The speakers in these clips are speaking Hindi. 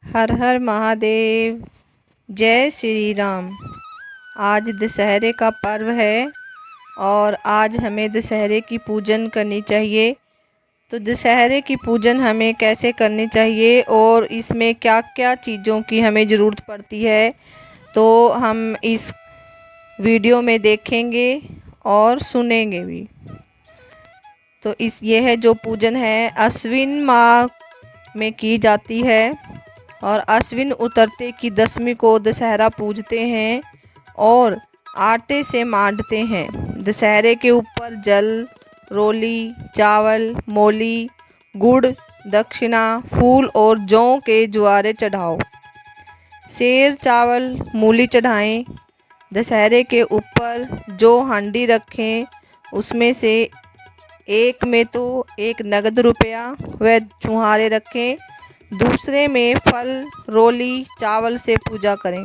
हर हर महादेव। जय श्री राम। आज दशहरे का पर्व है और आज हमें दशहरे की पूजन करनी चाहिए। तो दशहरे की पूजन हमें कैसे करनी चाहिए और इसमें क्या क्या चीज़ों की हमें ज़रूरत पड़ती है, तो हम इस वीडियो में देखेंगे और सुनेंगे भी। तो यह है जो पूजन है आश्विन माह में की जाती है और आश्विन उतरते की दशमी को दशहरा पूजते हैं और आटे से मांडते हैं। दशहरे के ऊपर जल, रोली, चावल, मोली, गुड़, दक्षिणा, फूल और जौ के जुआरे चढ़ाओ। शेर, चावल, मूली चढ़ाएं। दशहरे के ऊपर जो हांडी रखें उसमें से एक में तो एक नगद रुपया व छुहारे रखें, दूसरे में फल, रोली, चावल से पूजा करें।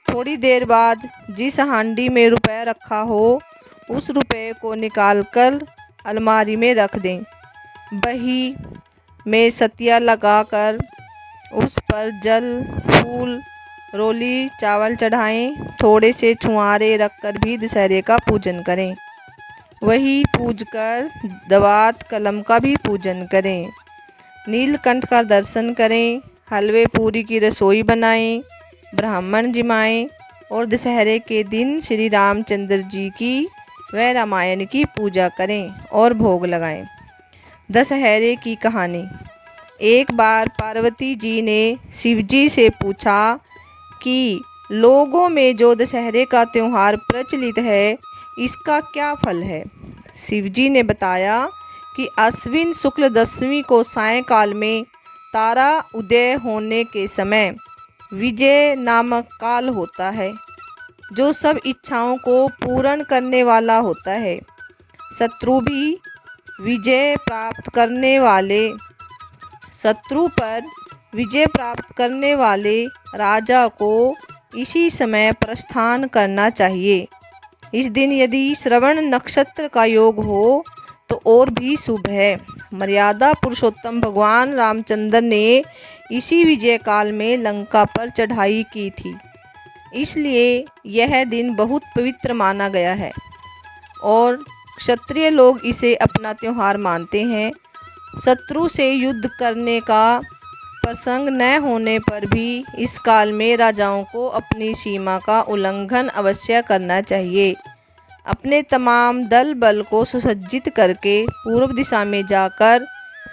थोड़ी देर बाद जिस हांडी में रुपया रखा हो उस रुपये को निकालकर अलमारी में रख दें। बही में सतिया लगाकर उस पर जल, फूल, रोली, चावल चढ़ाएं। थोड़े से छुहारे रखकर भी दशहरे का पूजन करें। वही पूजकर दवात कलम का भी पूजन करें। नीलकंठ का दर्शन करें। हलवे पूरी की रसोई बनाएं, ब्राह्मण जिमाएं और दशहरे के दिन श्री रामचंद्र जी की व रामायण की पूजा करें और भोग लगाएं। दशहरे की कहानी। एक बार पार्वती जी ने शिवजी से पूछा कि लोगों में जो दशहरे का त्यौहार प्रचलित है इसका क्या फल है। शिवजी ने बताया कि आश्विन शुक्ल दशमी को सायंकाल में तारा उदय होने के समय विजय नामक काल होता है जो सब इच्छाओं को पूर्ण करने वाला होता है। शत्रु पर विजय प्राप्त करने वाले राजा को इसी समय प्रस्थान करना चाहिए। इस दिन यदि श्रवण नक्षत्र का योग हो तो और भी शुभ है। मर्यादा पुरुषोत्तम भगवान रामचंद्र ने इसी विजय काल में लंका पर चढ़ाई की थी, इसलिए यह दिन बहुत पवित्र माना गया है और क्षत्रिय लोग इसे अपना त्यौहार मानते हैं। शत्रु से युद्ध करने का प्रसंग न होने पर भी इस काल में राजाओं को अपनी सीमा का उल्लंघन अवश्य करना चाहिए। अपने तमाम दल बल को सुसज्जित करके पूर्व दिशा में जाकर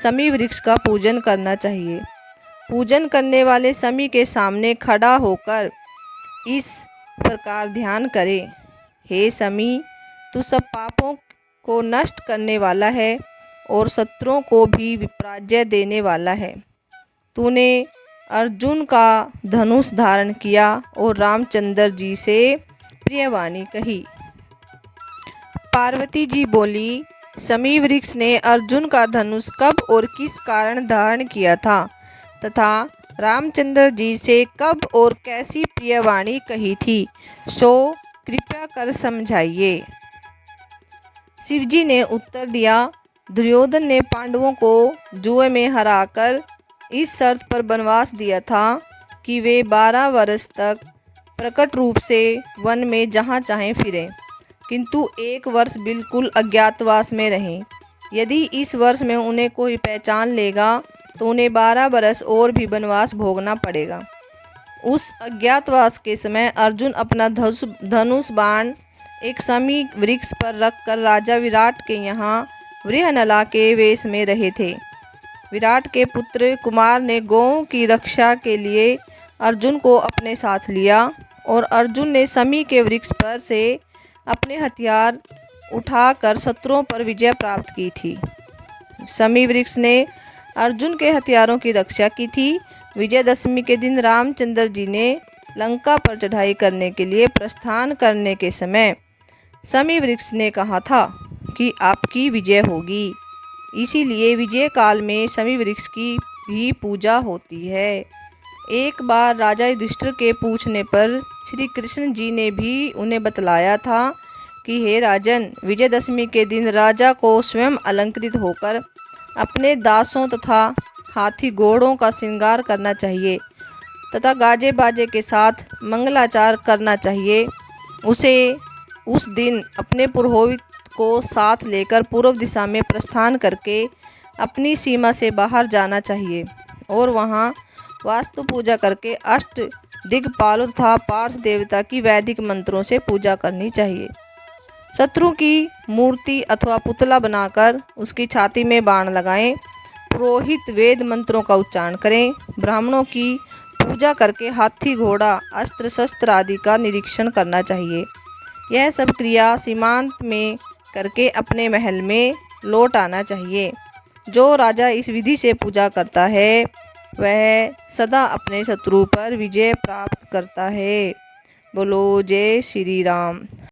शमी वृक्ष का पूजन करना चाहिए। पूजन करने वाले शमी के सामने खड़ा होकर इस प्रकार ध्यान करें, हे शमी, तू सब पापों को नष्ट करने वाला है और शत्रुओं को भी विपराजय देने वाला है। तूने अर्जुन का धनुष धारण किया और रामचंद्र जी से प्रियवाणी कही। पार्वती जी बोली, शमी वृक्ष ने अर्जुन का धनुष कब और किस कारण धारण किया था तथा रामचंद्र जी से कब और कैसी प्रियवाणी कही थी, सो कृपया कर समझाइए। शिवजी ने उत्तर दिया, दुर्योधन ने पांडवों को जुए में हराकर इस शर्त पर वनवास दिया था कि वे 12 वर्ष तक प्रकट रूप से वन में जहाँ चाहें फिरें, किंतु 1 वर्ष बिल्कुल अज्ञातवास में रहें। यदि इस वर्ष में उन्हें कोई पहचान लेगा तो उन्हें 12 वर्ष और भी वनवास भोगना पड़ेगा। उस अज्ञातवास के समय अर्जुन अपना धनुष बाण एक शमी वृक्ष पर रखकर राजा विराट के यहाँ वृहनला के वेश में रहे थे। विराट के पुत्र कुमार ने गौओं की रक्षा के लिए अर्जुन को अपने साथ लिया और अर्जुन ने शमी के वृक्ष पर से अपने हथियार उठाकर शत्रुओं पर विजय प्राप्त की थी। शमी वृक्ष ने अर्जुन के हथियारों की रक्षा की थी। विजयदशमी के दिन रामचंद्र जी ने लंका पर चढ़ाई करने के लिए प्रस्थान करने के समय शमी वृक्ष ने कहा था कि आपकी विजय होगी, इसीलिए विजय काल में शमी वृक्ष की भी पूजा होती है। एक बार राजा युधिष्ठिर के पूछने पर श्री कृष्ण जी ने भी उन्हें बतलाया था कि हे राजन, विजयदशमी के दिन राजा को स्वयं अलंकृत होकर अपने दासों तथा हाथी घोड़ों का श्रृंगार करना चाहिए तथा गाजे बाजे के साथ मंगलाचार करना चाहिए। उसे उस दिन अपने पुरोहित को साथ लेकर पूर्व दिशा में प्रस्थान करके अपनी सीमा से बाहर जाना चाहिए और वहाँ वास्तु पूजा करके अष्ट दिक्पालों तथा पार्थ देवता की वैदिक मंत्रों से पूजा करनी चाहिए। शत्रु की मूर्ति अथवा पुतला बनाकर उसकी छाती में बाण लगाएं। पुरोहित वेद मंत्रों का उच्चारण करें। ब्राह्मणों की पूजा करके हाथी घोड़ा अस्त्र शस्त्र आदि का निरीक्षण करना चाहिए। यह सब क्रिया सीमांत में करके अपने महल में लौट आना चाहिए। जो राजा इस विधि से पूजा करता है वह सदा अपने शत्रु पर विजय प्राप्त करता है। बोलो जय श्री राम।